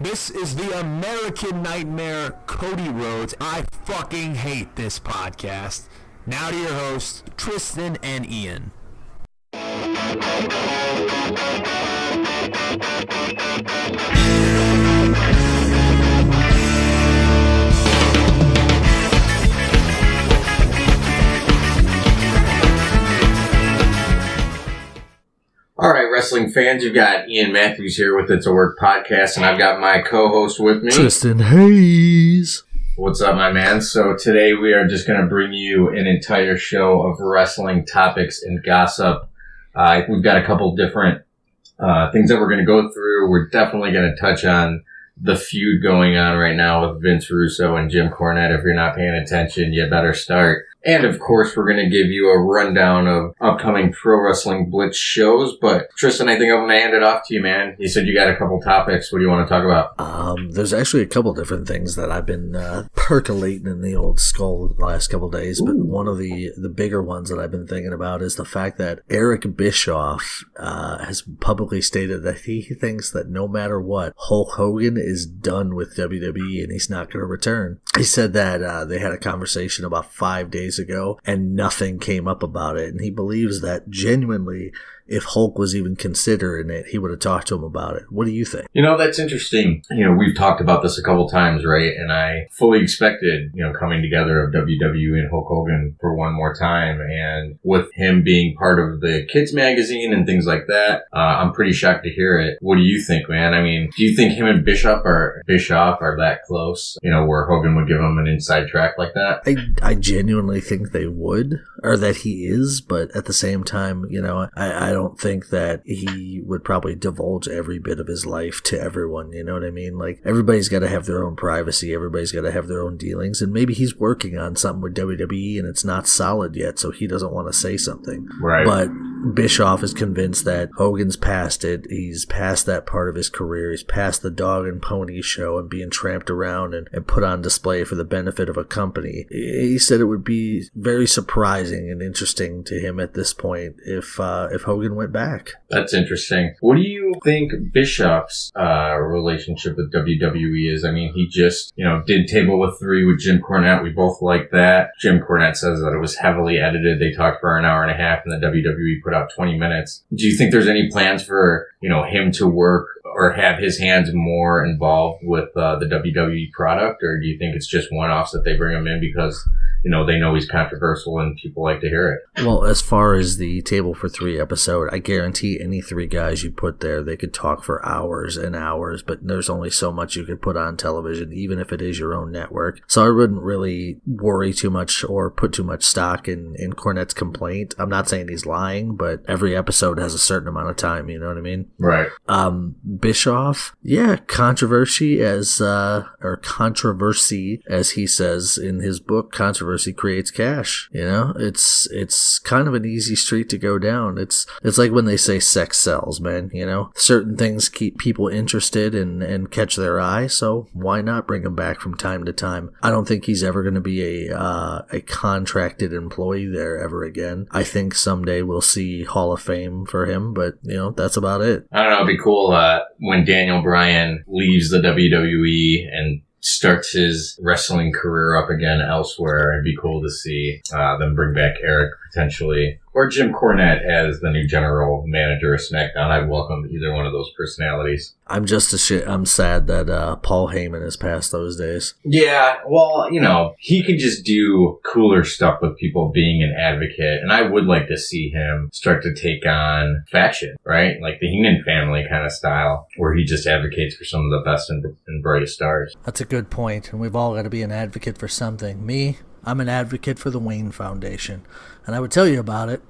This is the American Nightmare, Cody Rhodes. I fucking hate this podcast. Now to your hosts, Tristan and Ian. All right, wrestling fans, you've got Ian Matthews here with It's a Work Podcast, and I've got my co-host with me, Tristan HAYZE. What's up, my man? So today we are just going to bring you an entire show of wrestling topics and gossip. We've got a couple different things that we're going to go through. We're definitely going to touch on the feud going on right now with Vince Russo and Jim Cornette. If you're not paying attention, you better start. And, of course, we're going to give you a rundown of upcoming Pro Wrestling Blitz shows. But, Tristan, I think I'm going to hand it off to you, man. You said you got a couple topics. What do you want to talk about? There's actually a couple different things that I've been percolating in the old skull the last couple days. But one of the bigger ones that I've been thinking about is the fact that Eric Bischoff has publicly stated that he thinks that no matter what, Hulk Hogan is done with WWE and he's not going to return. He said that they had a conversation about 5 days ago and nothing came up about it, and he believes that genuinely if Hulk was even considering it, he would have talked to him about it. What do you think? You know, that's interesting. You know, we've talked about this a couple times, right? And I fully expected, coming together of WWE and Hulk Hogan for one more time. And with him being part of the kids magazine and things like that, I'm pretty shocked to hear it. What do you think, man? I mean, do you think him and Bischoff are that close? Where Hogan would give him an inside track like that? I genuinely think they would, or that he is, but at the same time, I don't think that he would probably divulge every bit of his life to everyone, you know what I mean? Like, everybody's got to have their own privacy, everybody's got to have their own dealings, and maybe he's working on something with WWE and it's not solid yet, so he doesn't want to say something. Right. But Bischoff is convinced that Hogan's past it, he's past that part of his career, he's past the dog and pony show and being tramped around and put on display for the benefit of a company. He said it would be very surprising and interesting to him at this point if Hogan went back. That's interesting. What do you think Bischoff's relationship with WWE is? I mean, he just, did Table with Three with Jim Cornette. We both like that. Jim Cornette says that it was heavily edited. They talked for an hour and a half and the WWE put out 20 minutes. Do you think there's any plans for, him to work or have his hands more involved with the WWE product? Or do you think it's just one-offs that they bring him in because they know he's controversial and people like to hear it? Well, as far as the Table for Three episode, I guarantee any three guys you put there, they could talk for hours and hours, but there's only so much you could put on television, even if it is your own network. So I wouldn't really worry too much or put too much stock in Cornette's complaint. I'm not saying he's lying, but every episode has a certain amount of time, you know what I mean? Right. Bischoff, controversy as he says in his book, Controversy Creates Cash. It's kind of an easy street to go down. It's like when they say sex sells, man. Certain things keep people interested and catch their eye, so why not bring him back from time to time? I don't think he's ever going to be a contracted employee there ever again. I think someday we'll see Hall of Fame for him, but that's about it. I don't know, it'd be cool when Daniel Bryan leaves the WWE and starts his wrestling career up again elsewhere. It'd be cool to see them bring back Eric potentially, or Jim Cornette as the new general manager of SmackDown. I'd welcome either one of those personalities. I'm sad that Paul Heyman has passed those days. Yeah, well, he could just do cooler stuff with people being an advocate, and I would like to see him start to take on faction, right? Like the Heenan family kind of style, where he just advocates for some of the best and brightest stars. That's a good point, and we've all got to be an advocate for something. I'm an advocate for the Wayne Foundation, and I would tell you about it,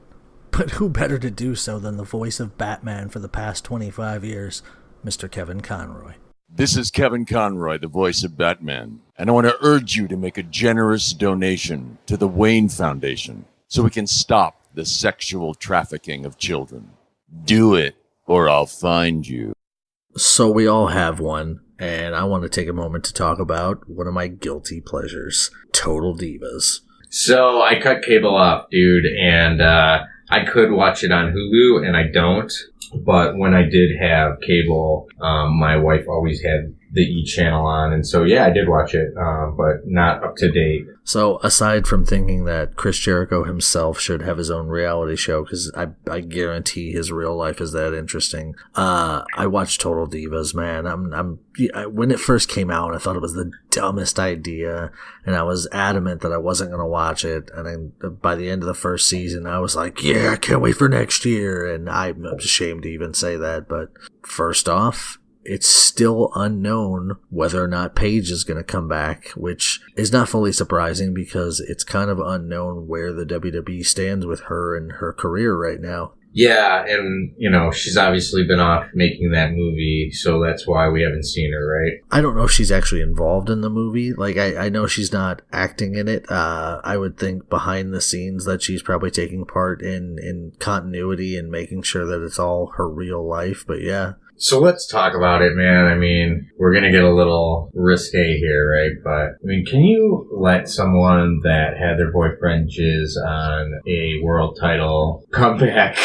but who better to do so than the voice of Batman for the past 25 years, Mr. Kevin Conroy. This is Kevin Conroy, the voice of Batman, and I want to urge you to make a generous donation to the Wayne Foundation so we can stop the sexual trafficking of children. Do it, or I'll find you. So we all have one, and I want to take a moment to talk about one of my guilty pleasures, Total Divas. So I cut cable off, dude, and I could watch it on Hulu, and I don't. But when I did have cable, my wife always had the E channel on, and so yeah, I did watch it, but not up to date. So aside from thinking that Chris Jericho himself should have his own reality show, because I guarantee his real life is that interesting, I watched Total Divas, man. When it first came out, I thought it was the dumbest idea, and I was adamant that I wasn't going to watch it. And then by the end of the first season, I was like, yeah, I can't wait for next year. And I'm ashamed to even say that, but first off, it's still unknown whether or not Paige is going to come back, which is not fully surprising because it's kind of unknown where the WWE stands with her and her career right now. Yeah, and, she's obviously been off making that movie, so that's why we haven't seen her, right? I don't know if she's actually involved in the movie. Like, I know she's not acting in it. I would think behind the scenes that she's probably taking part in continuity and making sure that it's all her real life, but yeah. So let's talk about it, man. I mean, we're going to get a little risque here, right? But, I mean, can you let someone that had their boyfriend jizz on a world title come back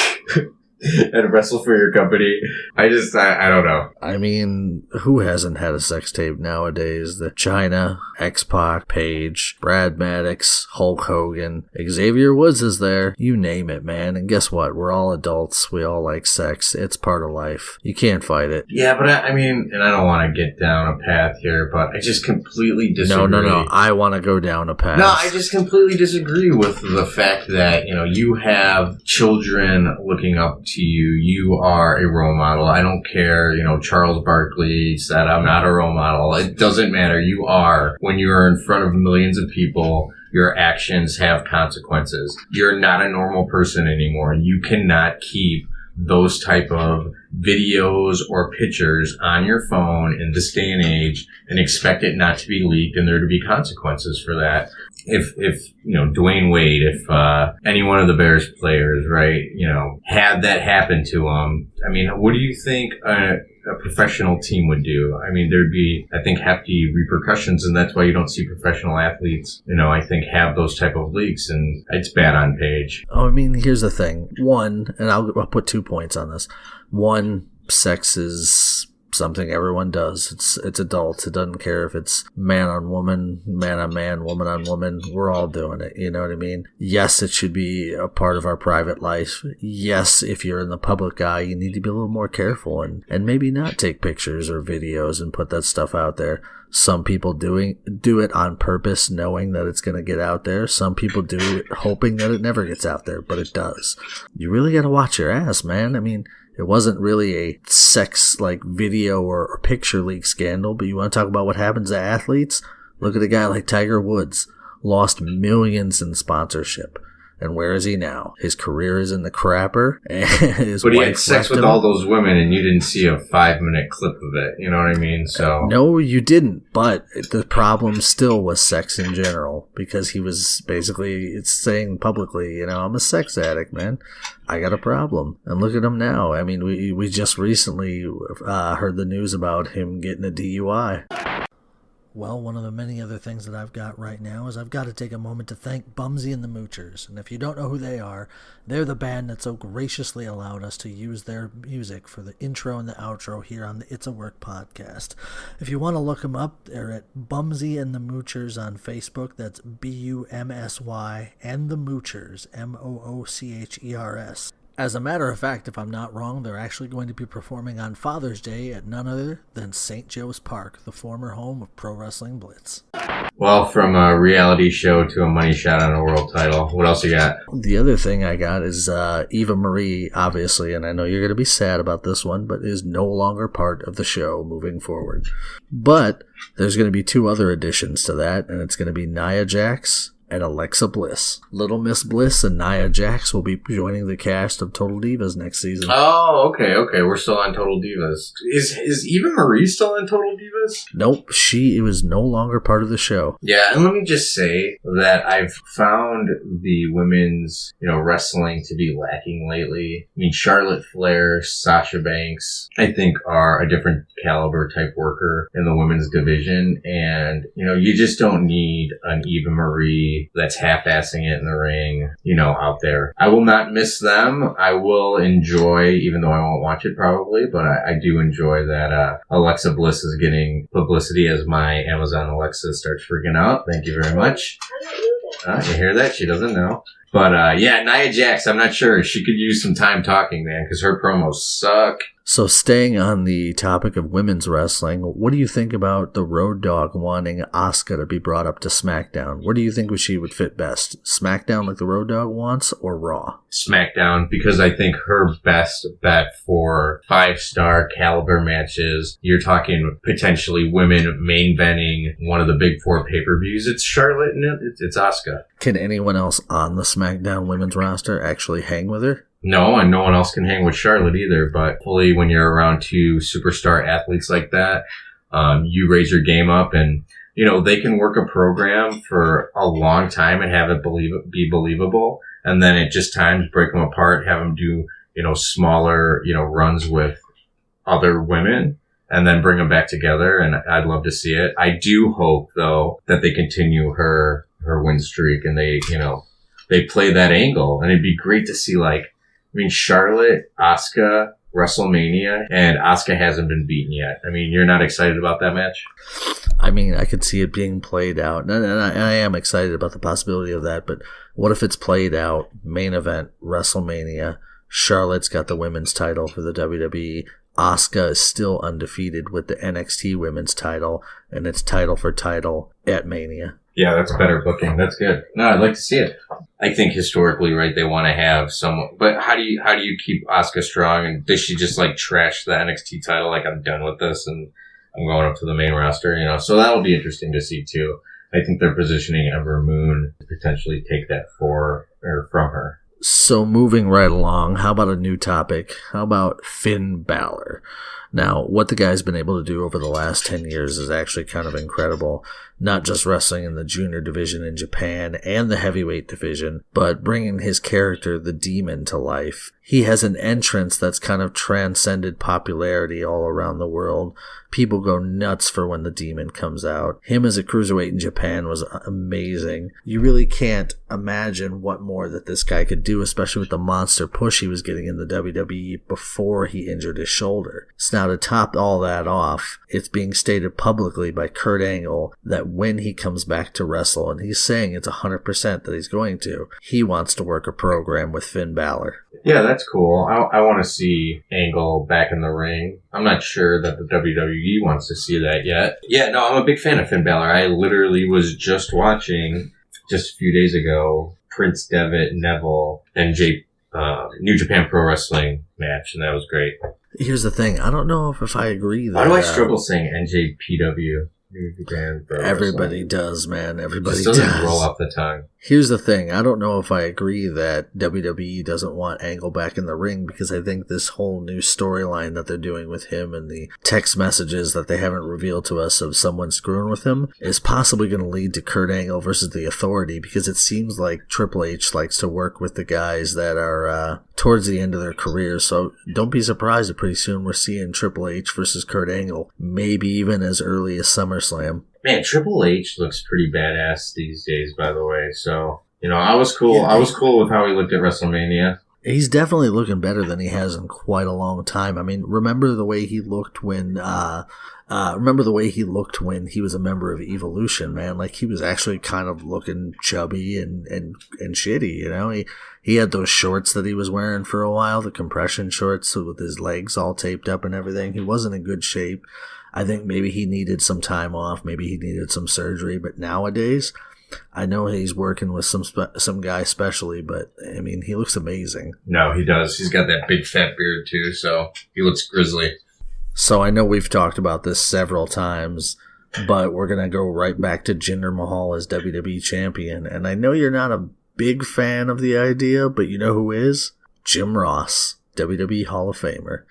and wrestle for your company? I don't know. I mean, who hasn't had a sex tape nowadays? The China, X-Pac, Paige, Brad Maddox, Hulk Hogan, Xavier Woods is there. You name it, man. And guess what? We're all adults. We all like sex. It's part of life. You can't fight it. Yeah, but I mean, and I don't want to get down a path here, but I just completely disagree. No. I want to go down a path. No, I just completely disagree with the fact that, you have children looking up to you. You are a role model. I don't care, Charles Barkley said I'm not a role model. It doesn't matter. You are. When you are in front of millions of people, your actions have consequences. You're not a normal person anymore. You cannot keep those type of videos or pictures on your phone in this day and age and expect it not to be leaked and there to be consequences for that. If Dwayne Wade, if any one of the Bears players, right, had that happen to him, I mean, what do you think a professional team would do? I mean, there'd be, I think, hefty repercussions, and that's why you don't see professional athletes, I think, have those type of leaks, and it's bad on Paige. Oh, I mean, here's the thing. One, and I'll put 2 points on this. One, sex is something everyone does. It's adults. It doesn't care if it's man on woman, man on man, woman on woman. We're all doing it. You know what I mean? Yes, it should be a part of our private life. Yes, if you're in the public eye, you need to be a little more careful and maybe not take pictures or videos and put that stuff out there. Some people do it on purpose, knowing that it's going to get out there. Some people do it hoping that it never gets out there, but it does. You really got to watch your ass, man. I mean, it wasn't really a sex video or picture leak scandal, but you want to talk about what happens to athletes? Look at a guy like Tiger Woods. Lost millions in sponsorship. And where is he now? His career is in the crapper. And but he had sex with all those women, and you didn't see a 5-minute clip of it. You know what I mean? So no, you didn't. But the problem still was sex in general, because he was basically saying publicly, I'm a sex addict, man. I got a problem. And look at him now. I mean, we just recently heard the news about him getting a DUI. Well, one of the many other things that I've got right now is I've got to take a moment to thank Bumsy and the Moochers. And if you don't know who they are, they're the band that so graciously allowed us to use their music for the intro and the outro here on the It's a Work podcast. If you want to look them up, they're at Bumsy and the Moochers on Facebook. That's BUMSY and the Moochers, MOOCHERS. As a matter of fact, if I'm not wrong, they're actually going to be performing on Father's Day at none other than St. Joe's Park, the former home of Pro Wrestling Blitz. Well, from a reality show to a money shot on a world title, what else you got? The other thing I got is Eva Marie, obviously, and I know you're going to be sad about this one, but is no longer part of the show moving forward. But there's going to be 2 other additions to that, and it's going to be Nia Jax and Alexa Bliss. Little Miss Bliss and Nia Jax will be joining the cast of Total Divas next season. Oh, okay. We're still on Total Divas. Is Eva Marie still on Total Divas? Nope, she was no longer part of the show. Yeah, and let me just say that I've found the women's, wrestling to be lacking lately. I mean, Charlotte Flair, Sasha Banks, I think are a different caliber type worker in the women's division, and, you just don't need an Eva Marie anybody that's half-assing it in the ring, out there. I will not miss them. I will enjoy, even though I won't watch it probably, but I do enjoy that Alexa Bliss is getting publicity as my Amazon Alexa starts freaking out. Thank you very much. You hear that? She doesn't know. But, Nia Jax, I'm not sure. She could use some time talking, man, because her promos suck. So staying on the topic of women's wrestling, what do you think about the Road Dogg wanting Asuka to be brought up to SmackDown? Where do you think she would fit best? SmackDown like the Road Dogg wants, or Raw? SmackDown, because I think her best bet for 5-star caliber matches, you're talking potentially women main eventing one of the big 4 pay-per-views. It's Charlotte and it's Asuka. Can anyone else on the SmackDown women's roster actually hang with her? No, and no one else can hang with Charlotte either, but hopefully when you're around 2 superstar athletes like that, you raise your game up and, they can work a program for a long time and have it be believable. And then at just times break them apart, have them do, smaller, runs with other women and then bring them back together. And I'd love to see it. I do hope though that they continue her win streak and they play that angle, and it'd be great to see Charlotte, Asuka, WrestleMania, and Asuka hasn't been beaten yet. You're not excited about that match? I could see it being played out, and I am excited about the possibility of that, but what if it's played out, main event, WrestleMania, Charlotte's got the women's title for the WWE, Asuka is still undefeated with the NXT women's title, and it's title for title at Mania. Yeah, that's better booking. That's good. No, I'd like to see it. I think historically, right, they want to have someone, but how do you keep Asuka strong? And does she just trash the NXT title? I'm done with this and I'm going up to the main roster, So that'll be interesting to see too. I think they're positioning Ember Moon to potentially take that from her. So moving right along, how about a new topic? How about Finn Balor? Now, what the guy's been able to do over the last 10 years is actually kind of incredible. Not just wrestling in the junior division in Japan and the heavyweight division, but bringing his character, the Demon, to life. He has an entrance that's kind of transcended popularity all around the world. People go nuts for when the Demon comes out. Him as a cruiserweight in Japan was amazing. You really can't imagine what more that this guy could do, especially with the monster push he was getting in the WWE before he injured his shoulder. So now to top all that off, it's being stated publicly by Kurt Angle that when he comes back to wrestle, and he's saying it's 100% that he's going to, he wants to work a program with Finn Balor. Yeah, that's cool. I want to see Angle back in the ring. I'm not sure that the WWE wants to see that yet. Yeah, no, I'm a big fan of Finn Balor. I literally was just watching, just a few days ago, Prince Devitt, Neville, and New Japan Pro Wrestling match, and that was great. Here's the thing. I don't know if I agree that... Why do I struggle saying NJPW? Everybody does, man. Everybody does. It does. Roll off the tongue. Here's the thing. I don't know if I agree that WWE doesn't want Angle back in the ring, because I think this whole new storyline that they're doing with him and the text messages that they haven't revealed to us of someone screwing with him is possibly going to lead to Kurt Angle versus the Authority, because it seems like Triple H likes to work with the guys that are towards the end of their career. So don't be surprised if pretty soon we're seeing Triple H versus Kurt Angle, maybe even as early as SummerSlam. Man, Triple H looks pretty badass these days, by the way. So, I was cool. Yeah, I was cool with how he looked at WrestleMania. He's definitely looking better than he has in quite a long time. Remember the way he looked when he was a member of Evolution, man. He was actually kind of looking chubby and shitty, He had those shorts that he was wearing for a while, the compression shorts with his legs all taped up and everything. He wasn't in good shape. I think maybe he needed some time off. Maybe he needed some surgery. But nowadays, I know he's working with some guy specially, but, he looks amazing. No, he does. He's got that big fat beard, too, so he looks grizzly. So I know we've talked about this several times, but we're going to go right back to Jinder Mahal as WWE champion. And I know you're not a big fan of the idea, but you know who is? Jim Ross, WWE Hall of Famer.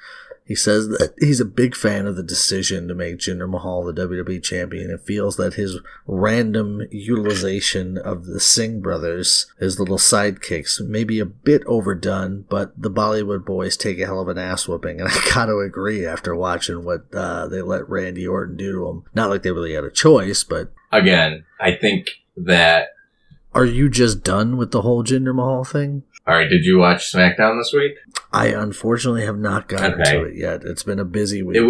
He says that he's a big fan of the decision to make Jinder Mahal the WWE champion and feels that his random utilization of the Singh brothers, his little sidekicks, may be a bit overdone, but the Bollywood boys take a hell of an ass whooping, and I gotta agree after watching what they let Randy Orton do to him. Not like they really had a choice, but... Again, I think that Are you just done with the whole Jinder Mahal thing? All right, did you watch SmackDown this week? I unfortunately have not gotten to it yet. It's been a busy week.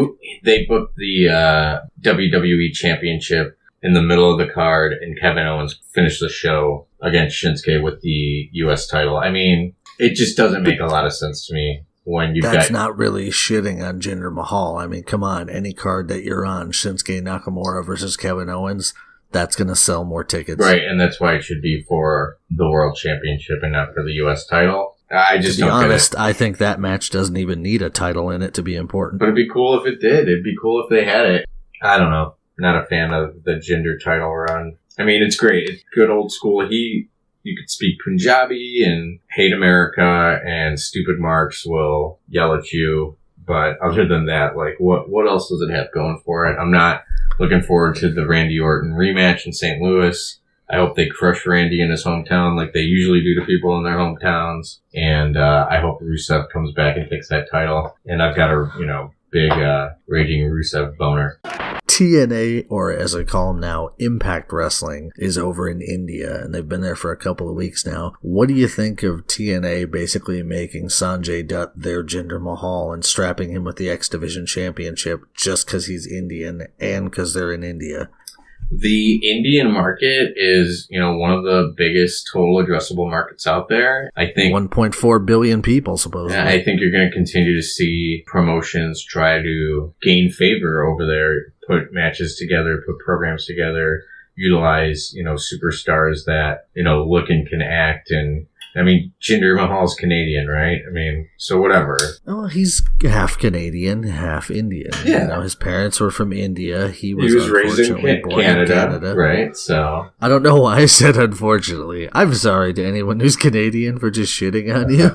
They booked the WWE Championship in the middle of the card, and Kevin Owens finished the show against Shinsuke with the U.S. title. I mean, it just doesn't make a lot of sense to me when you've That's not really shitting on Jinder Mahal. I mean, come on, any card that you're on, Shinsuke Nakamura versus Kevin Owens, that's going to sell more tickets. Right, and that's why it should be for the World Championship and not for the U.S. title. I just don't get it. To be honest, I think that match doesn't even need a title in it to be important. But it'd be cool if it did. It'd be cool if they had it. I don't know. Not a fan of the Jinder title run. I mean, it's great. It's good old school. You could speak Punjabi and hate America, and stupid marks will yell at you. But other than that, like, what else does it have going for it? I'm not looking forward to the Randy Orton rematch in St. Louis. I hope they crush Randy in his hometown like they usually do to people in their hometowns. And I hope Rusev comes back and takes that title. And I've got a, big raging Rusev boner. TNA, or as I call them now, Impact Wrestling, is over in India, and they've been there for a couple of weeks now. What do you think of TNA basically making Sanjay Dutt their Jinder Mahal and strapping him with the X Division Championship just because he's Indian and because they're in India? The Indian market is, one of the biggest total addressable markets out there. I think 1.4 billion people, supposedly. Yeah, I think you're going to continue to see promotions try to gain favor over there, put matches together, put programs together, utilize, superstars that, look and can act. And I mean, Jinder Mahal's Canadian, right? I mean, so whatever. Oh, he's half Canadian, half Indian. Yeah. His parents were from India. He was raised in born in Canada. Right? So I don't know why I said unfortunately. I'm sorry to anyone who's Canadian for just shitting on you.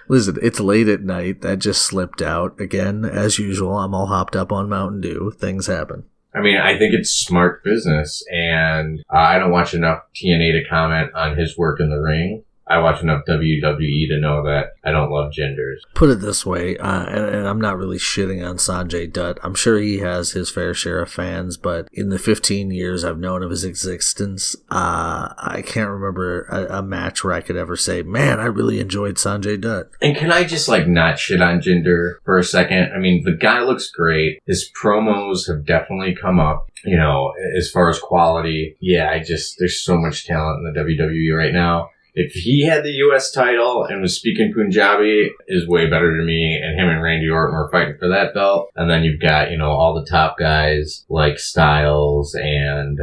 Listen, it's late at night. That just slipped out. Again, as usual, I'm all hopped up on Mountain Dew. Things happen. I mean, I think it's smart business, and I don't watch enough TNA to comment on his work in the ring. I watch enough WWE to know that I don't love genders. Put it this way, and I'm not really shitting on Sanjay Dutt. I'm sure he has his fair share of fans, but in the 15 years I've known of his existence, I can't remember a match where I could ever say, man, I really enjoyed Sanjay Dutt. And can I just not shit on Jinder for a second? I mean, the guy looks great. His promos have definitely come up. As far as quality, there's so much talent in the WWE right now. If he had the U.S. title and was speaking Punjabi, is way better to me. And him and Randy Orton were fighting for that belt. And then you've got, all the top guys like Styles and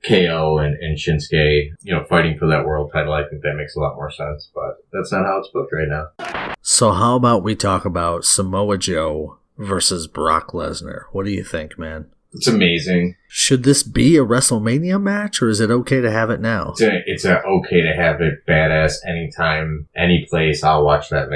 KO and Shinsuke, fighting for that world title. I think that makes a lot more sense. But that's not how it's booked right now. So how about we talk about Samoa Joe versus Brock Lesnar? What do you think, man? It's amazing. Should this be a WrestleMania match, or is it okay to have it now? It's okay to have it badass anytime, any place. I'll watch that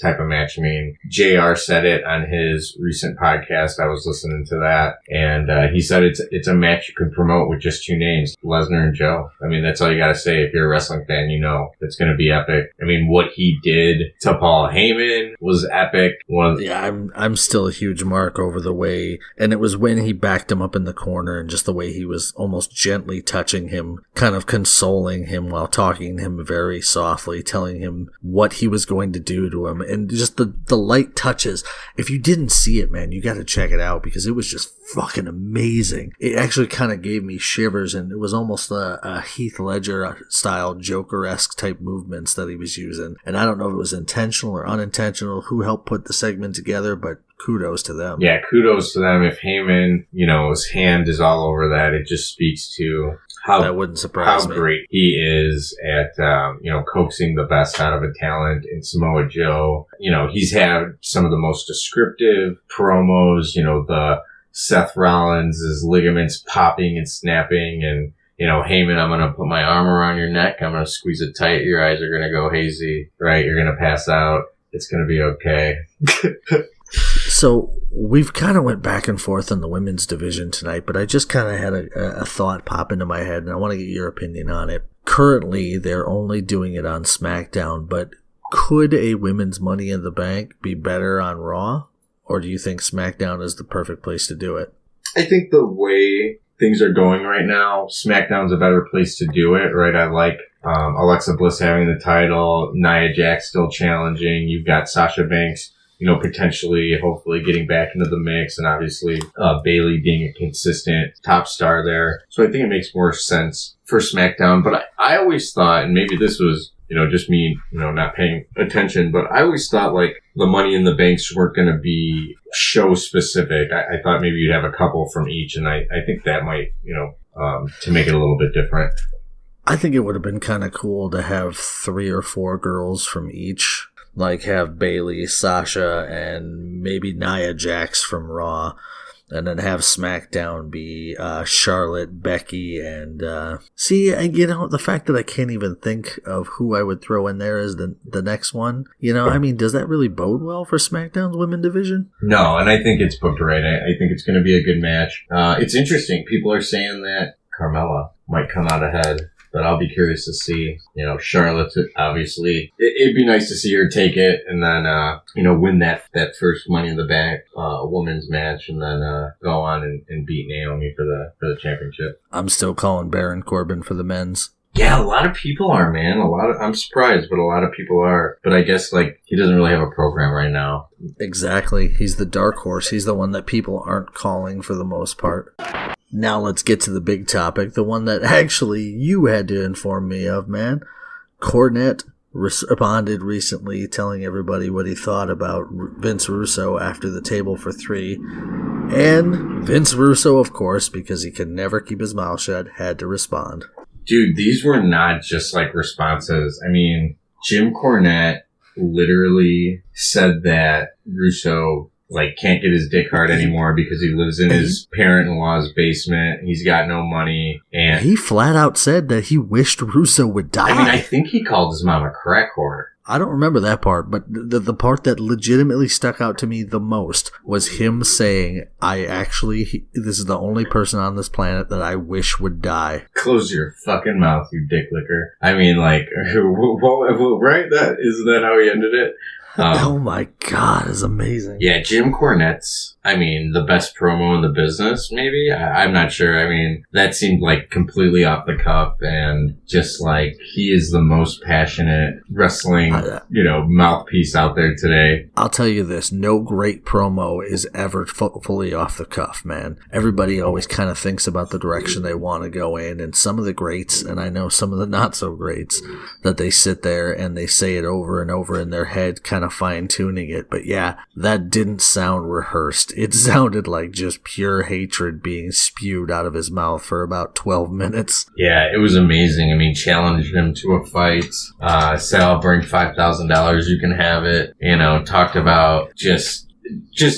type of match. I mean, JR said it on his recent podcast. I was listening to that, and he said it's a match you can promote with just two names, Lesnar and Joe. I mean, that's all you got to say. If you're a wrestling fan, it's going to be epic. I mean, what he did to Paul Heyman was epic. I'm still a huge mark over the way, and it was when he backed him up in the corner and just the way he was almost gently touching him, kind of consoling him while talking to him very softly, telling him what he was going to do to him, and just the light touches. If you didn't see it, man, you got to check it out because it was just fucking amazing. It actually kind of gave me shivers, and it was almost a Heath Ledger style Joker-esque type movements that he was using. And I don't know if it was intentional or unintentional, who helped put the segment together, but kudos to them. Yeah, kudos to them. If Heyman, his hand is all over that, it just speaks to that wouldn't surprise me. How great he is at, coaxing the best out of a talent in Samoa Joe. He's had some of the most descriptive promos, the Seth Rollins' ligaments popping and snapping, and Heyman, I'm going to put my arm around your neck. I'm going to squeeze it tight. Your eyes are going to go hazy, right? You're going to pass out. It's going to be okay. So we've kind of went back and forth in the women's division tonight, but I just kind of had a thought pop into my head, and I want to get your opinion on it. Currently, they're only doing it on SmackDown, but could a women's Money in the Bank be better on Raw? Or do you think SmackDown is the perfect place to do it? I think the way things are going right now, SmackDown's a better place to do it, right? I like Alexa Bliss having the title, Nia Jax still challenging. You've got Sasha Banks, potentially, hopefully getting back into the mix, and obviously Bayley being a consistent top star there. So I think it makes more sense for SmackDown. But I always thought, and maybe this was, just me, not paying attention, but I always thought like the Money in the Banks weren't going to be show specific. I thought maybe you'd have a couple from each, and I think that might, to make it a little bit different. I think it would have been kind of cool to have 3 or 4 girls from each. Like have Bayley, Sasha, and maybe Nia Jax from Raw. And then have SmackDown be Charlotte, Becky, and... the fact that I can't even think of who I would throw in there as the next one, does that really bode well for SmackDown's women division? No, and I think it's booked right. I think it's going to be a good match. It's interesting. People are saying that Carmella might come out ahead. But I'll be curious to see, Charlotte, obviously, it'd be nice to see her take it and then, win that first Money in the Bank, women's match and then, go on and beat Naomi for the championship. I'm still calling Baron Corbin for the men's. Yeah, a lot of people are, man. I'm surprised, but a lot of people are. But I guess, he doesn't really have a program right now. Exactly. He's the dark horse. He's the one that people aren't calling for the most part. Now let's get to the big topic, the one that actually you had to inform me of, man. Cornette responded recently telling everybody what he thought about Vince Russo after the Table for 3. And Vince Russo, of course, because he can never keep his mouth shut, had to respond. Dude, these were not just responses. I mean, Jim Cornette literally said that Russo can't get his dick hard anymore because he lives in his parent-in-law's basement. He's got no money. And he flat out said that he wished Russo would die. I mean, I think he called his mom a crack whore. I don't remember that part, but the part that legitimately stuck out to me the most was him saying, this is the only person on this planet that I wish would die. Close your fucking mouth, you dick licker. I mean, right? Isn't that how he ended it? Oh my God, it's amazing. Yeah, Jim Cornette's, the best promo in the business, maybe? I'm not sure. I mean, that seemed like completely off the cuff and just he is the most passionate wrestling, mouthpiece out there today. I'll tell you this, no great promo is ever fully off the cuff, man. Everybody always kind of thinks about the direction they want to go in, and some of the greats, and I know some of the not so greats, that they sit there and they say it over and over in their head, kind of fine-tuning it. But yeah, that didn't sound rehearsed. It sounded like just pure hatred being spewed out of his mouth for about 12 minutes. Yeah, it was amazing. I mean, challenged him to a fight, said, I'll bring $5,000, you can have it. Talked about just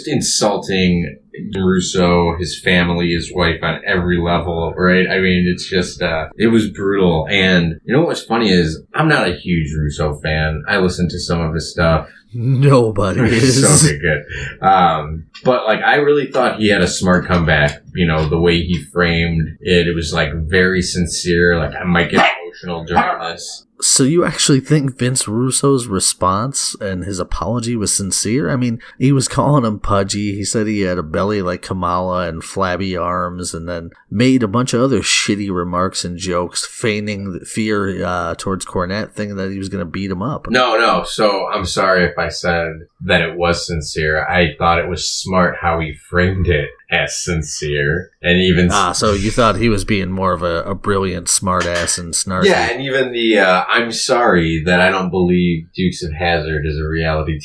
insulting Russo, his family, his wife on every level, right? I mean, it's just, it was brutal. And what's funny is I'm not a huge Russo fan. I listen to some of his stuff. Nobody is. So good. But I really thought he had a smart comeback. The way he framed it, it was very sincere. I might get emotional during this. So you actually think Vince Russo's response and his apology was sincere? I mean, he was calling him pudgy. He said he had a belly like Kamala and flabby arms, and then made a bunch of other shitty remarks and jokes, feigning fear towards Cornette, thinking that he was going to beat him up. No. So I'm sorry if I said that it was sincere. I thought it was smart how he framed it as sincere. And even... so you thought he was being more of a brilliant smartass and snarky. Yeah, and even the, I'm sorry that I don't believe Dukes of Hazzard is a reality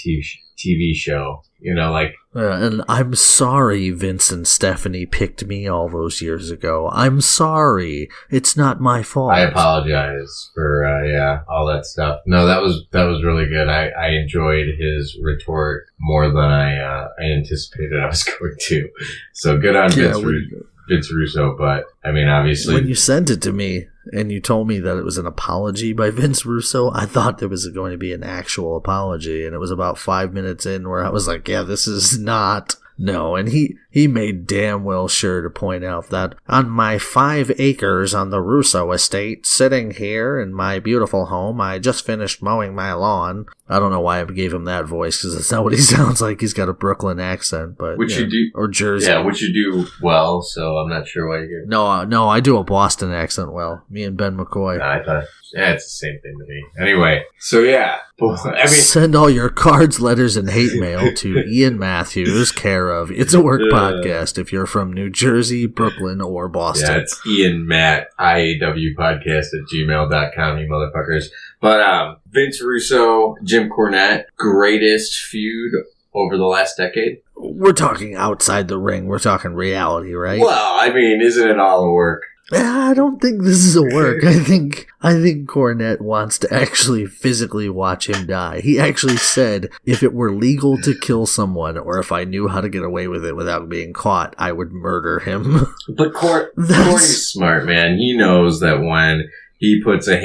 TV show. And I'm sorry Vince and Stephanie picked me all those years ago. I'm sorry. It's not my fault. I apologize for, all that stuff. No, that was really good. I enjoyed his retort more than I anticipated I was going to. So good on Vince Russo, but I mean, obviously... When you sent it to me and you told me that it was an apology by Vince Russo, I thought there was going to be an actual apology, and it was about 5 minutes in where I was like, yeah, this is not... No, and he made damn well sure to point out that on my 5 acres on the Russo estate, sitting here in my beautiful home, I just finished mowing my lawn, I don't know why I gave him that voice, because that's not what he sounds like. He's got a Brooklyn accent, but which you do, or Jersey. Yeah, which you do well. So I'm not sure why you get. No, I do a Boston accent well. Me and Ben McCoy. I thought, it's the same thing to me. Anyway, so yeah, I mean, send all your cards, letters, and hate mail to Ian Matthews, care of It's a Work Podcast. If you're from New Jersey, Brooklyn, or Boston, yeah, it's Ian Matt IAW Podcast at gmail.com, you motherfuckers. But Vince Russo, Jim Cornette, greatest feud over the last decade. We're talking outside the ring. We're talking reality, right? Well, I mean, isn't it all a work? I don't think this is a work. I think Cornette wants to actually physically watch him die. He actually said, if it were legal to kill someone, or if I knew how to get away with it without being caught, I would murder him. But Corey's smart, man. He knows that when he puts I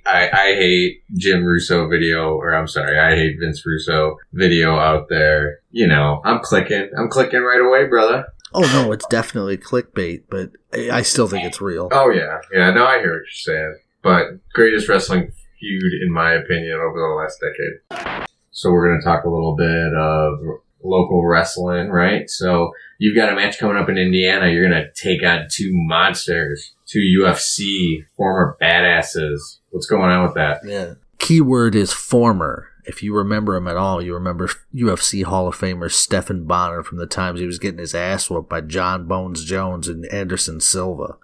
hate Jim Russo video, or I'm sorry, I hate Vince Russo video out there, you know, I'm clicking right away, brother. Oh, no, it's definitely clickbait, but I still think it's real. Oh, yeah. Yeah, no, I hear what you're saying. But greatest wrestling feud, in my opinion, over the last decade. So we're going to talk a little bit of local wrestling, right? So you've got a match coming up in Indiana. You're going to take on two monsters, two UFC former badasses. What's going on with that? Yeah. Keyword is former. If you remember him at all, you remember UFC Hall of Famer Stephan Bonner from the times he was getting his ass whooped by John Bones Jones and Anderson Silva.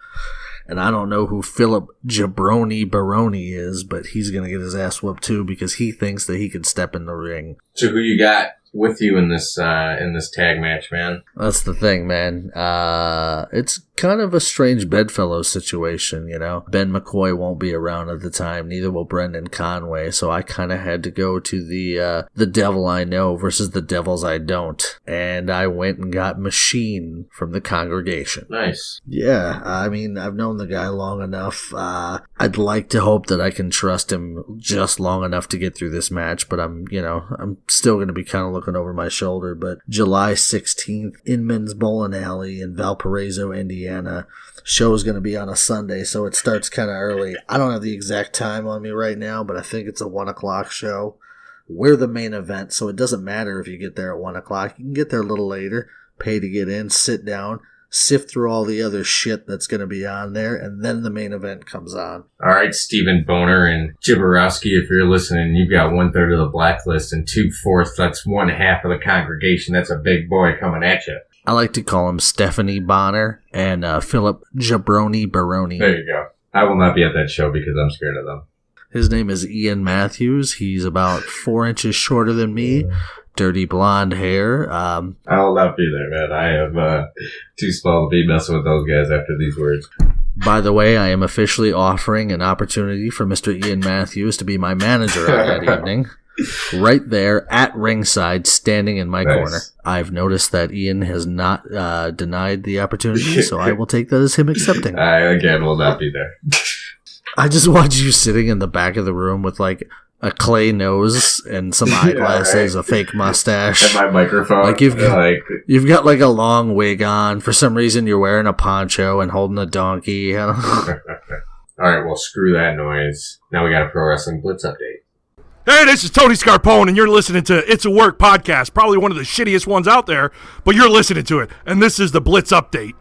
And I don't know who Philip Jabroni Baroni is, but he's going to get his ass whooped too because he thinks that he can step in the ring. So who you got with you in this tag match, man? That's the thing, man. It's kind of a strange bedfellow situation, you know. Ben McCoy won't be around at the time, neither will Brendan Conway, so I kind of had to go to the Devil I Know versus the Devils I Don't, and I went and got Machine from the Congregation. Nice. Yeah, I mean, I've known the guy long enough. I'd like to hope that I can trust him just long enough to get through this match, but I'm still going to be kind of looking over my shoulder. But July 16th, Inman's Bowling Alley in Valparaiso, Indiana. Show is going to be on a Sunday, so it starts kind of early. I don't have the exact time on me right now, but I think it's a 1 o'clock show. We're the main event, so it doesn't matter if you get there at 1 o'clock. You can get there a little later, pay to get in, sit down, sift through all the other shit that's going to be on there, and then the main event comes on. All right, Stephen Boner and Jiborowski, if you're listening, you've got 1/3 of the blacklist and 2/4. That's 1/2 of the Congregation. That's a big boy coming at you. I like to call him Stephanie Bonner and Philip Jabroni Baroni. There you go. I will not be at that show because I'm scared of them. His name is Ian Matthews. He's about 4 inches shorter than me. Dirty blonde hair. I will not be there, man. I am too small to be messing with those guys after these words. By the way, I am officially offering an opportunity for Mr. Ian Matthews to be my manager on that evening. Right there at ringside, standing in my corner. I've noticed that Ian has not denied the opportunity, so I will take that as him accepting. I, again, will not be there. I just watch you sitting in the back of the room with, like, a clay nose and some eyeglasses, a fake mustache. And my microphone. Like you've got like a long wig on. For some reason, you're wearing a poncho and holding a donkey. All right, well, screw that noise. Now we got a Pro Wrestling Blitz update. Hey, this is Tony Scarpone, and you're listening to It's a Work Podcast, probably one of the shittiest ones out there, but you're listening to it, and this is the Blitz Update.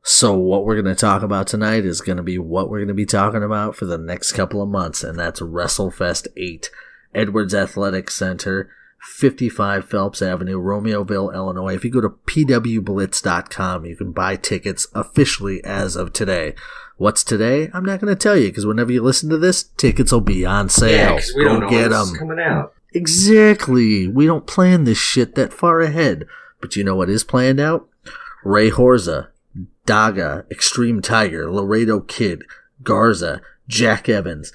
So what we're going to talk about tonight is going to be what we're going to be talking about for the next couple of months, and that's WrestleFest 8, Edwards Athletic Center, 55 Phelps Avenue, Romeoville, Illinois. If you go to pwblitz.com, you can buy tickets officially as of today. What's today? I'm not going to tell you, because whenever you listen to this, tickets will be on sale. Yeah, because we don't know get what's coming out. Exactly. We don't plan this shit that far ahead. But you know what is planned out? Ray Horza, Daga, Extreme Tiger, Laredo Kid, Garza, Jack Evans,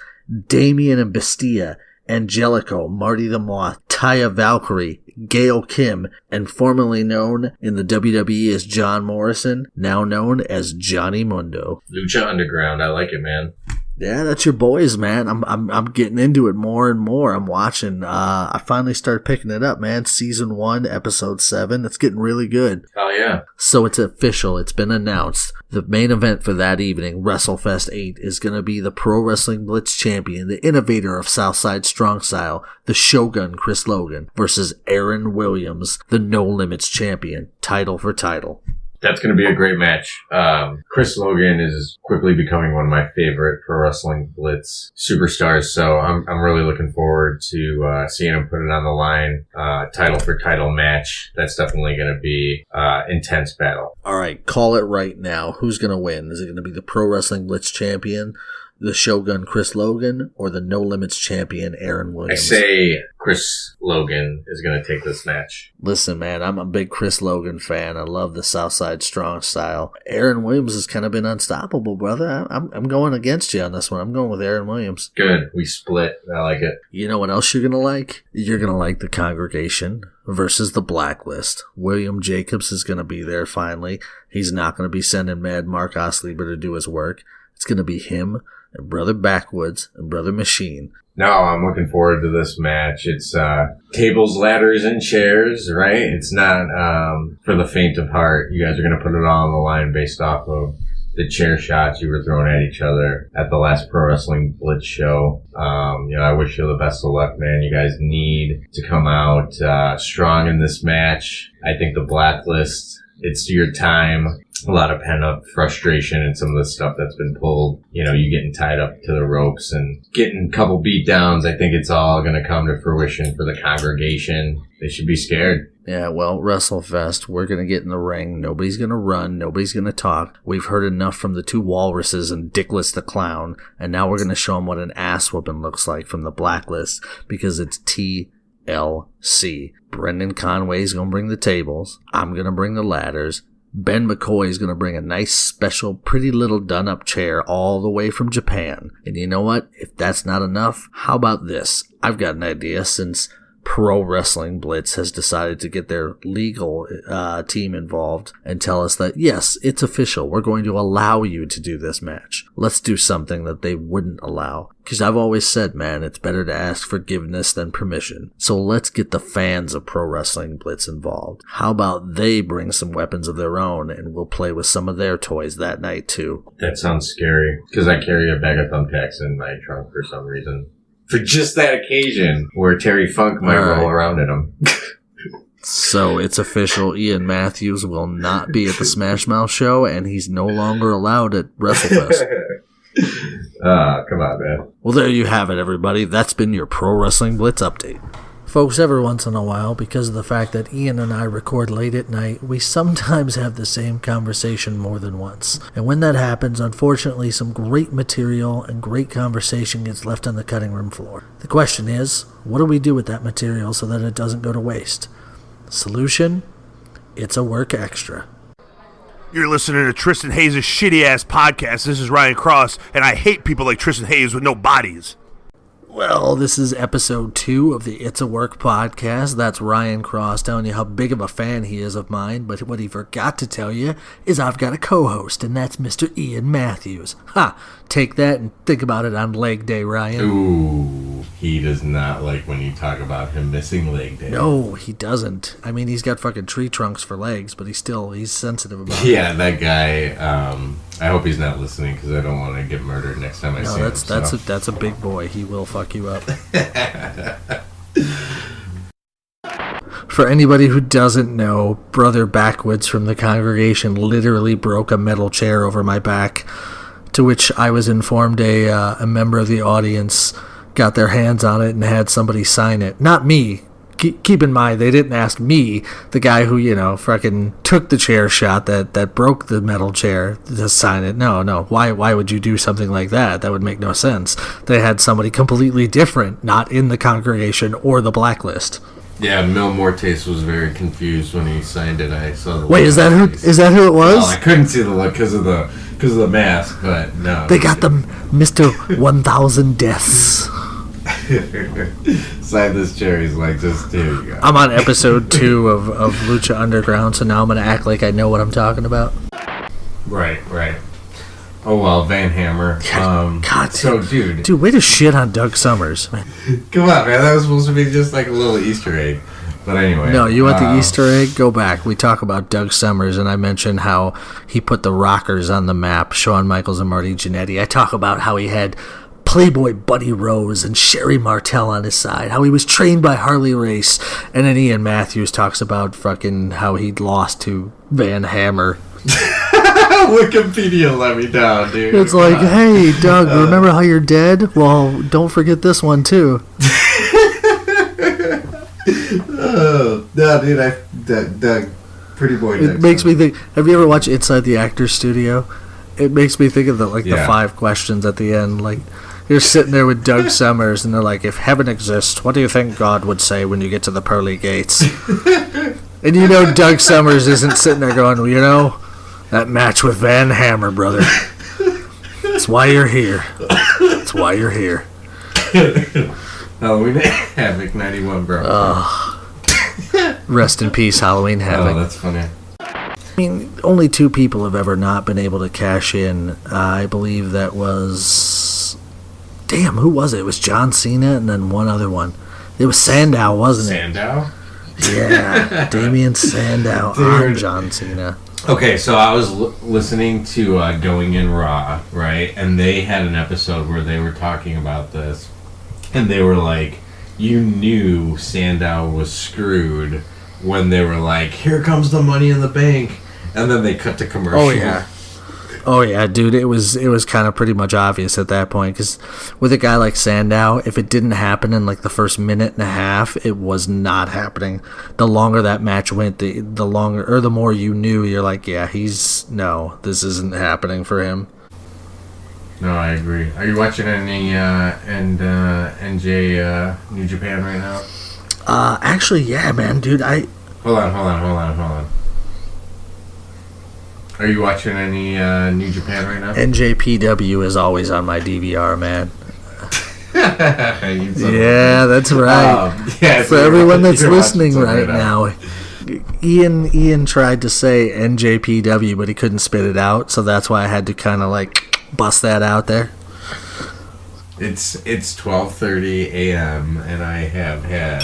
Damian and Bestia, Angelico, Marty the Moth, Taya Valkyrie, Gail Kim, and formerly known in the WWE as John Morrison, now known as Johnny Mundo. Lucha Underground, I like it, man. Yeah, that's your boys, man. I'm getting into it more and more. I'm watching. I finally started picking it up, man. Season 1, episode 7. It's getting really good. Oh yeah. So it's official. It's been announced. The main event for that evening, WrestleFest 8, is going to be the Pro Wrestling Blitz champion, the innovator of Southside Strong Style, the Shogun Chris Logan, versus Aaron Williams, the No Limits champion, title for title. That's going to be a great match. Chris Logan is quickly becoming one of my favorite Pro Wrestling Blitz superstars, so I'm really looking forward to seeing him put it on the line. Title for title match. That's definitely going to be intense battle. All right, call it right now. Who's going to win? Is it going to be the Pro Wrestling Blitz champion, the Shogun Chris Logan, or the No Limits champion Aaron Williams? I say Chris Logan is going to take this match. Listen, man, I'm a big Chris Logan fan. I love the Southside Strong Style. Aaron Williams has kind of been unstoppable, brother. I'm going against you on this one. I'm going with Aaron Williams. Good. We split. I like it. You know what else you're going to like? You're going to like the Congregation versus the Blacklist. William Jacobs is going to be there finally. He's not going to be sending Mad Mark Osleber to do his work. It's going to be him and Brother Backwoods and Brother Machine. No, I'm looking forward to this match. It's tables, ladders, and chairs, right? It's not for the faint of heart. You guys are going to put it all on the line based off of the chair shots you were throwing at each other at the last Pro Wrestling Blitz show. I wish you the best of luck, man. You guys need to come out strong in this match. I think the Blacklist, it's your time. A lot of pent-up frustration and some of the stuff that's been pulled. You getting tied up to the ropes and getting a couple beat downs. I think it's all going to come to fruition for the Congregation. They should be scared. Yeah, well, WrestleFest, we're going to get in the ring. Nobody's going to run. Nobody's going to talk. We've heard enough from the two walruses and Dickless the Clown, and now we're going to show them what an ass whooping looks like from the Blacklist, because it's TLC. Brendan Conway's going to bring the tables. I'm going to bring the ladders. Ben McCoy is going to bring a nice, special, pretty little done-up chair all the way from Japan. And you know what? If that's not enough, how about this? I've got an idea. Since Pro Wrestling Blitz has decided to get their legal team involved and tell us that, yes, it's official. We're going to allow you to do this match. Let's do something that they wouldn't allow. Because I've always said, man, it's better to ask forgiveness than permission. So let's get the fans of Pro Wrestling Blitz involved. How about they bring some weapons of their own and we'll play with some of their toys that night too? That sounds scary, because I carry a bag of thumbtacks in my trunk for some reason. For just that occasion where Terry Funk might roll around in them. So it's official. Ian Matthews will not be at the Smash Mouth show, and he's no longer allowed at WrestleFest. Come on, man. Well, there you have it, everybody. That's been your Pro Wrestling Blitz update. Folks, every once in a while, because of the fact that Ian and I record late at night, we sometimes have the same conversation more than once. And when that happens, unfortunately, some great material and great conversation gets left on the cutting room floor. The question is, what do we do with that material so that it doesn't go to waste? Solution? It's a work extra. You're listening to Tristan Hayes' shitty-ass podcast. This is Ryan Cross, and I hate people like Tristan Hayes with no bodies. Well, this is episode 2 of the It's a Work podcast. That's Ryan Cross telling you how big of a fan he is of mine, but what he forgot to tell you is I've got a co-host, and that's Mr. Ian Matthews. Ha! Take that and think about it on leg day, Ryan. Ooh, he does not like when you talk about him missing leg day. No, he doesn't. I mean, he's got fucking tree trunks for legs, but he's sensitive about it. Yeah, that guy, I hope he's not listening because I don't want to get murdered next time I see him. No, that's a big boy. He will fuck you up. For anybody who doesn't know, Brother Backwoods from the Congregation literally broke a metal chair over my back, to which I was informed a member of the audience got their hands on it and had somebody sign it. Not me. Keep in mind, they didn't ask me, the guy who, fucking took the chair shot that broke the metal chair, to sign it. No. Why would you do something like that? That would make no sense. They had somebody completely different, not in the Congregation or the Blacklist. Yeah, Mil Mortes was very confused when he signed it. I saw the Wait, is that who it was? Well, I couldn't see the look because of the mask, but no. They got the Mr. 1000 Deaths. Sign this chair. He's like, just here you go. I'm on episode 2 of Lucha Underground, so now I'm going to act like I know what I'm talking about. Right. Oh, well, Van Hammer. God, so, dude, way to shit on Doug Summers, man. come on, man. That was supposed to be just like a little Easter egg. But anyway. No, you want the Easter egg? Go back. We talk about Doug Summers, and I mentioned how he put the Rockers on the map, Shawn Michaels and Marty Jannetty. I talk about how he had Playboy Buddy Rose and Sherry Martel on his side, how he was trained by Harley Race, and then Ian Matthews talks about fucking how he lost to Van Hammer. Wikipedia let me down, dude. It's like, hey, Doug, remember how you're dead? Well, don't forget this one, too. No, dude, Doug, Pretty Boy. It makes me think. Have you ever watched Inside the Actors Studio? It makes me think of the 5 questions at the end. Like, you're sitting there with Doug Summers, and they're like, "If heaven exists, what do you think God would say when you get to the pearly gates?" And you know, Doug Summers isn't sitting there going, well, "You know, that match with Van Hammer, brother. That's why you're here. That's why you're here." Halloween Havoc 91, bro. Rest in peace, Halloween Havoc. Oh, that's funny. I mean, only 2 people have ever not been able to cash in. I believe that was... Damn, who was it? It was John Cena and then one other one. It was Sandow, wasn't it? Sandow? Yeah, Damian Sandow on John Cena. Okay, so I was listening to Going In Raw, right? And they had an episode where they were talking about this. And they were like, you knew Sandow was screwed when they were like, here comes the money in the bank. And then they cut to commercial. Oh yeah, dude, it was kind of pretty much obvious at that point, because with a guy like Sandow, if it didn't happen in like the first minute and a half, it was not happening. The longer that match went, the longer, or the more you knew, you're like, yeah, this isn't happening for him. No, I agree. Are you watching any NJ New Japan right now? Actually, yeah, man, dude, Hold on. Are you watching any New Japan right now? NJPW is always on my DVR, man. Yeah, that's right. For everyone that's listening right now, Ian tried to say NJPW, but he couldn't spit it out, so that's why I had to kind of like bust that out there. It's 12:30 a.m. and I have had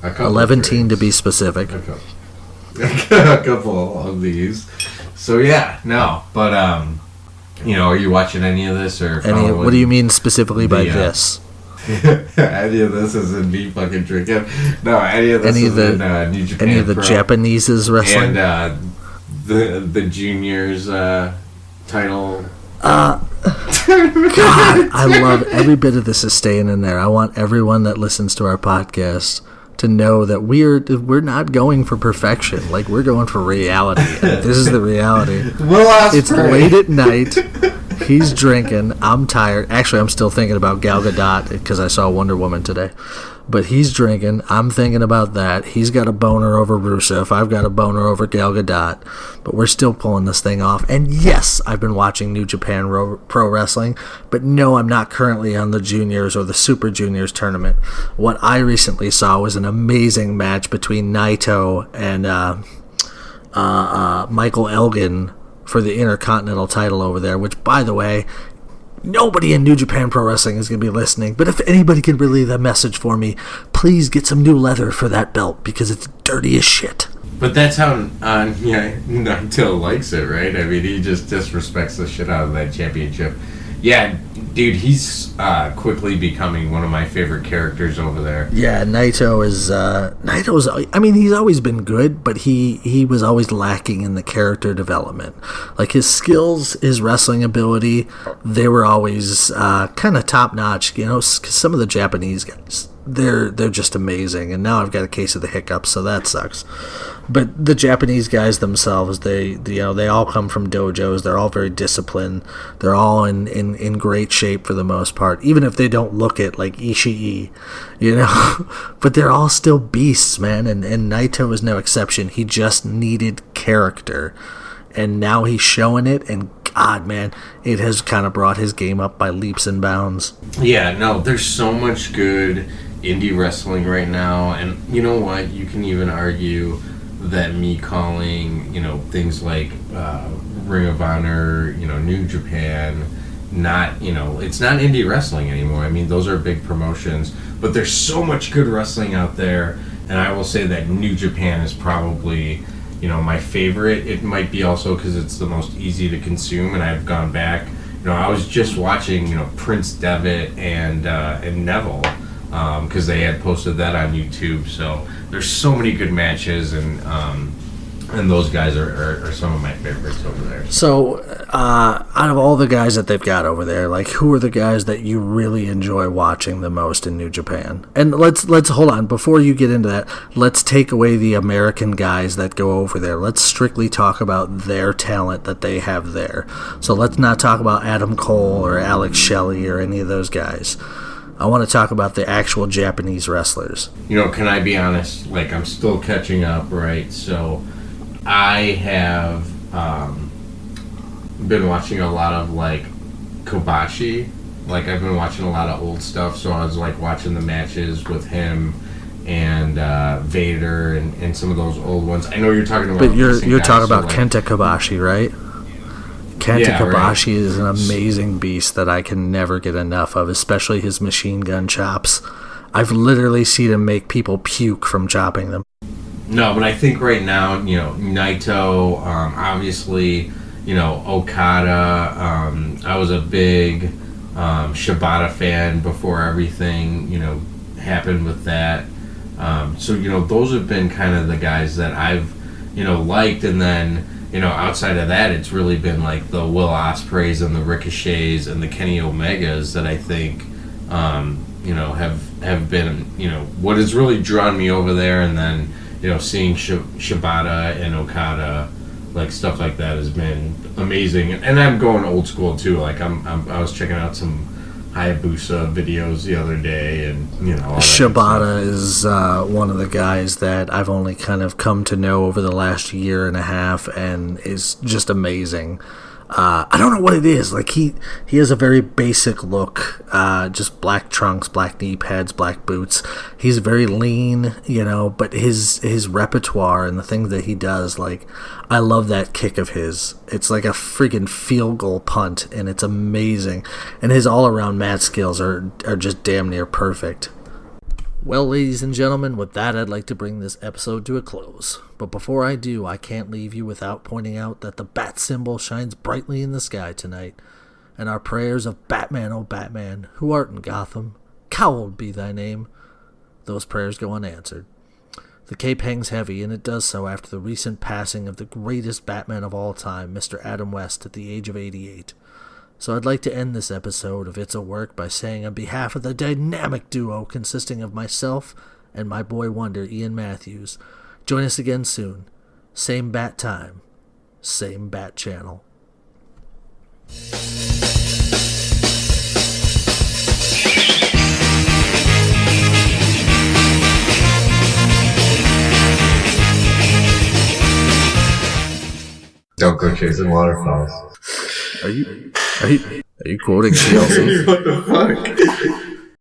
a couple 11 to be specific. A couple of these. So yeah, no, but are you watching any of this or what do you mean specifically by this? Any of this isn't me fucking drinking. No, any of this is in New Japan. Any of the Japanese's wrestling and the juniors title. God, I love every bit of this is staying in there. I want everyone that listens to our podcast to know that we're not going for perfection. Like, we're going for reality. And this is the reality. It's late at night. He's drinking. I'm tired. Actually, I'm still thinking about Gal Gadot because I saw Wonder Woman today. But he's drinking. I'm thinking about that. He's got a boner over Russo. I've got a boner over Gal Gadot. But we're still pulling this thing off. And yes, I've been watching New Japan Pro Wrestling. But no, I'm not currently on the Juniors or the Super Juniors tournament. What I recently saw was an amazing match between Naito and Michael Elgin for the Intercontinental title over there. Which, by the way, nobody in New Japan Pro Wrestling is going to be listening, but if anybody can relay that message for me, please get some new leather for that belt, because it's dirty as shit. But that's how Naito likes it, right? I mean, he just disrespects the shit out of that championship. Yeah, dude, he's quickly becoming one of my favorite characters over there. Yeah, Naito's, I mean, he's always been good, but he was always lacking in the character development. Like, his skills, his wrestling ability, they were always kind of top-notch. You know, some of the Japanese guys, they're just amazing. And now I've got a case of the hiccups, so that sucks. But the Japanese guys themselves, they all come from dojos. They're all very disciplined. They're all in great shape for the most part, even if they don't look it like Ishii, you know. But they're all still beasts, man. And Naito is no exception. He just needed character, and now he's showing it. And God, man, it has kind of brought his game up by leaps and bounds. Yeah, no, there's so much good indie wrestling right now, and you know what? You can even argue that me calling, things like Ring of Honor, New Japan, not, it's not indie wrestling anymore. I mean, those are big promotions, but there's so much good wrestling out there, and I will say that New Japan is probably, my favorite. It might be also because it's the most easy to consume, and I've gone back. I was just watching, Prince Devitt and Neville, because they had posted that on YouTube. So there's so many good matches, and those guys are some of my favorites over there. So, out of all the guys that they've got over there, like, who are the guys that you really enjoy watching the most in New Japan? And let's hold on, before you get into that, let's take away the American guys that go over there. Let's strictly talk about their talent that they have there. So let's not talk about Adam Cole or Alex Shelley or any of those guys. I want to talk about the actual Japanese wrestlers. Can I be honest? Like, I'm still catching up, right? So I have been watching a lot of, like, Kobashi. Like, I've been watching a lot of old stuff, so I was, like, watching the matches with him and Vader and some of those old ones. I know you're talking about... But you're talking about Kenta Kobashi, right? Kenta Kobashi is an amazing beast that I can never get enough of, especially his machine gun chops. I've literally seen him make people puke from chopping them. No, but I think right now, Naito, obviously, Okada. I was a big Shibata fan before everything, happened with that. So, those have been kind of the guys that I've, liked. And then, outside of that, it's really been like the Will Ospreays and the Ricochets and the Kenny Omegas that I think, have been, what has really drawn me over there. And then, seeing Shibata and Okada, like, stuff like that has been amazing. And I'm going old school too. Like, I was checking out some Hayabusa videos the other day, and all that Shibata is one of the guys that I've only kind of come to know over the last year and a half, and is just amazing. I don't know what it is. Like, he has a very basic look, just black trunks, black knee pads, black boots. He's very lean, but his repertoire and the things that he does, like, I love that kick of his. It's like a freaking field goal punt, and it's amazing. And his all-around mat skills are just damn near perfect. Well, ladies and gentlemen, with that, I'd like to bring this episode to a close. But before I do, I can't leave you without pointing out that the bat symbol shines brightly in the sky tonight, and our prayers of Batman, oh Batman, who art in Gotham, hallowed be thy name, those prayers go unanswered. The cape hangs heavy, and it does so after the recent passing of the greatest Batman of all time, Mr. Adam West, at the age of 88. So I'd like to end this episode of It's a Work by saying, on behalf of the dynamic duo consisting of myself and my boy wonder, Ian Matthews, join us again soon. Same bat time, same bat channel. Don't go chasing waterfalls. Are you quoting TLC? What the fuck?